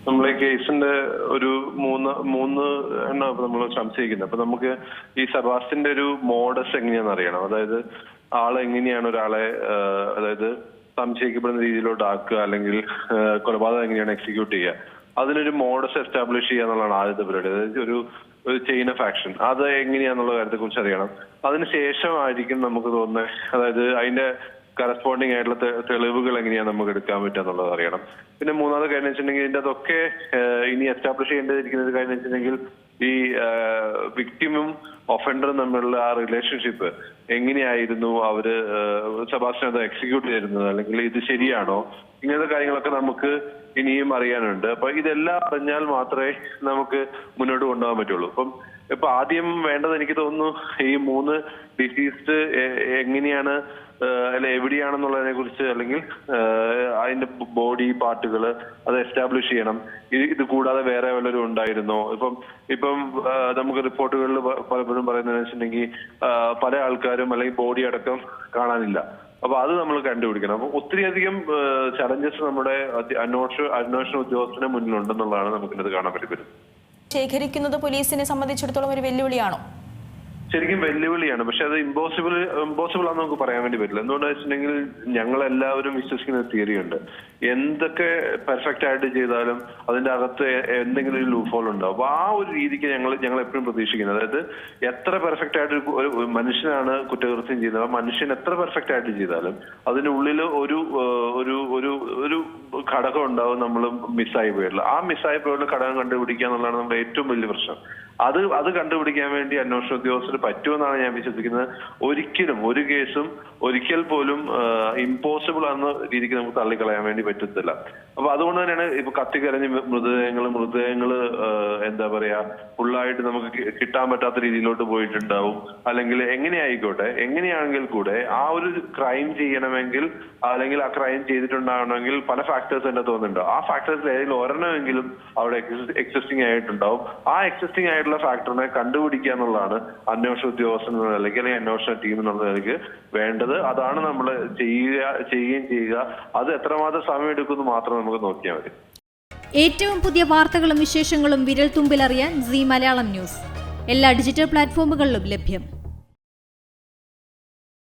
നമ്മൾ ഈ കേസിന്റെ ഒരു മൂന്ന് എണ്ണം നമ്മൾ സംശയിക്കുന്നത്. അപ്പൊ നമുക്ക് ഈ സെബാസ്റ്റ്യന്റെ ഒരു മോഡസ് എങ്ങനെയാണെന്ന് അറിയണം. അതായത് ആള് എങ്ങനെയാണ് ഒരാളെ അതായത് സംശയിക്കപ്പെടുന്ന രീതിയിലോട്ട് ആക്കുക, അല്ലെങ്കിൽ കൊലപാതകം എങ്ങനെയാണ് എക്സിക്യൂട്ട് ചെയ്യുക, അതിനൊരു മോഡസ് എസ്റ്റാബ്ലിഷ് ചെയ്യുക എന്നുള്ളതാണ് ആദ്യത്തെ പരിപാടി. അതായത് ഒരു ചെയിൻ ഓഫ് ആക്ഷൻ അത് എങ്ങനെയാന്നുള്ള കാര്യത്തെ കുറിച്ച് അറിയണം. അതിനുശേഷമായിരിക്കും നമുക്ക് തോന്നുന്നത്, അതായത് അതിന്റെ കറസ്പോണ്ടിങ് ആയിട്ടുള്ള തെളിവുകൾ എങ്ങനെയാണ് നമുക്ക് എടുക്കാൻ പറ്റുക എന്നുള്ളത് അറിയണം. പിന്നെ മൂന്നാമത്തെ കാര്യം വെച്ചിട്ടുണ്ടെങ്കിൽ ഇതിന്റെ അതൊക്കെ ഇനി എസ്റ്റാബ്ലിഷ് ചെയ്യേണ്ടതിരിക്കുന്ന കാര്യം വെച്ചിട്ടുണ്ടെങ്കിൽ ഈ വിക്ടിമും ഒഫൻഡറും തമ്മിലുള്ള ആ റിലേഷൻഷിപ്പ് എങ്ങനെയായിരുന്നു, അവര് സെബാസ്റ്റ്യൻ അത് എക്സിക്യൂട്ട് ചെയ്തിരുന്നത്, അല്ലെങ്കിൽ ഇത് ശരിയാണോ, ഇങ്ങനത്തെ കാര്യങ്ങളൊക്കെ നമുക്ക് ഇനിയും അറിയാനുണ്ട്. അപ്പൊ ഇതെല്ലാം അറിഞ്ഞാൽ മാത്രമേ നമുക്ക് മുന്നോട്ട് കൊണ്ടുപോകാൻ പറ്റുള്ളൂ. ഇപ്പൊ ആദ്യം വേണ്ടത് എനിക്ക് തോന്നുന്നു ഈ 3 ഡിസീസ്ഡ് എങ്ങനെയാണ് അല്ലെ എവിടെയാണെന്നുള്ളതിനെ കുറിച്ച്, അല്ലെങ്കിൽ അതിന്റെ ബോഡി പാർട്ടുകൾ അത് എസ്റ്റാബ്ലിഷ് ചെയ്യണം. ഇത് കൂടാതെ വേറെ വല്ലവരും ഉണ്ടായിരുന്നോ? ഇപ്പം നമുക്ക് റിപ്പോർട്ടുകളിൽ പലപ്പോഴും പറയുന്നത് വെച്ചിട്ടുണ്ടെങ്കിൽ പല ആൾക്കാരും അല്ലെങ്കിൽ ബോഡി അടക്കം കാണാനില്ല. അപ്പൊ അത് നമ്മൾ കണ്ടുപിടിക്കണം. അപ്പൊ ഒത്തിരിയധികം ചലഞ്ചസ് നമ്മുടെ അന്വേഷണ ഉദ്യോഗസ്ഥന് മുന്നിലുണ്ടെന്നുള്ളതാണ് നമുക്കിത് കാണാൻ പറ്റുന്നത്. ശേഖരിക്കുന്നത് പോലീസിനെ സംബന്ധിച്ചിടത്തോളം ഒരു വെല്ലുവിളിയാണോ? ശരിക്കും വെല്ലുവിളിയാണ്. പക്ഷെ അത് ഇമ്പോസിബിൾ ആണെന്ന് നമുക്ക് പറയാൻ വേണ്ടി പറ്റില്ല. എന്തുകൊണ്ടാ വെച്ചിട്ടുണ്ടെങ്കിൽ ഞങ്ങളെല്ലാവരും വിശ്വസിക്കുന്ന ഒരു തിയറി ഉണ്ട്. എന്തൊക്കെ പെർഫെക്റ്റ് ആയിട്ട് ചെയ്താലും അതിന്റെ അകത്ത് എന്തെങ്കിലും ഒരു ലൂപ്പ് ഹോൾ ഉണ്ടാവും. അപ്പൊ ആ ഒരു രീതിക്ക് ഞങ്ങൾ എപ്പോഴും പ്രതീക്ഷിക്കുന്നത്, അതായത് എത്ര പെർഫെക്റ്റ് ആയിട്ട് ഒരു മനുഷ്യനാണ് കുറ്റകൃത്യം ചെയ്യുന്നത്, ആ മനുഷ്യൻ എത്ര പെർഫെക്റ്റ് ആയിട്ട് ചെയ്താലും അതിനുള്ളിൽ ഒരു ഒരു ഒരു ഒരു ഘടകം ഉണ്ടാവും നമ്മൾ മിസ്സായി പോയിട്ടുള്ള. ആ മിസ്സായി പോയിട്ടുള്ള ഘടകം കണ്ടുപിടിക്കുക എന്നുള്ളതാണ് നമ്മുടെ ഏറ്റവും വലിയ പ്രശ്നം. അത് കണ്ടുപിടിക്കാൻ വേണ്ടി അന്വേഷണ ഉദ്യോഗസ്ഥർ പറ്റുമെന്നാണ് ഞാൻ വിശ്വസിക്കുന്നത്. ഒരിക്കലും ഒരു കേസും ഒരിക്കൽ പോലും ഇമ്പോസിബിൾ എന്ന രീതിക്ക് നമുക്ക് തള്ളിക്കളയാൻ വേണ്ടി പറ്റത്തില്ല. അപ്പൊ അതുകൊണ്ട് തന്നെയാണ് ഇപ്പൊ കത്തിക്കരഞ്ഞ് മൃതദേഹങ്ങള് എന്താ പറയാ ഫുള്ളായിട്ട് നമുക്ക് കിട്ടാൻ പറ്റാത്ത രീതിയിലോട്ട് പോയിട്ടുണ്ടാവും. അല്ലെങ്കിൽ എങ്ങനെയാണെങ്കിൽ കൂടെ ആ ഒരു ക്രൈം ചെയ്യണമെങ്കിൽ, അല്ലെങ്കിൽ ആ ക്രൈം ചെയ്തിട്ടുണ്ടാവണമെങ്കിൽ പല ഫാക്ടേഴ്സ് എന്നെ തോന്നുന്നുണ്ട്. ആ ഫാക്ടേഴ്സിൽ ഏതെങ്കിലും ഒരെണ്ണമെങ്കിലും അവിടെ എക്സിസ്റ്റിംഗ് ആയിട്ടുണ്ടാവും. ആ എക്സിസ്റ്റിംഗ് ആയിട്ടുള്ള ഫാക്ടറിനെ കണ്ടുപിടിക്കുക എന്നുള്ളതാണ് അന്വേഷണ ഉദ്യോഗസ്ഥൻ അല്ലെങ്കിൽ അന്വേഷണ ടീം എന്നുള്ള നിലയ്ക്ക് വേണ്ടത്. അതാണ് നമ്മൾ ചെയ്യുക. അത് എത്രമാത്രം സമയം എടുക്കുമെന്ന് മാത്രം നമുക്ക് നോക്കിയാൽ മതി. ഏറ്റവും പുതിയ വാർത്തകളും വിശേഷങ്ങളും വിരൽ തുമ്പിലറിയാൻ സീ മലയാളം ന്യൂസ് എല്ലാ ഡിജിറ്റൽ പ്ലാറ്റ്ഫോമുകളിലും ലഭ്യം.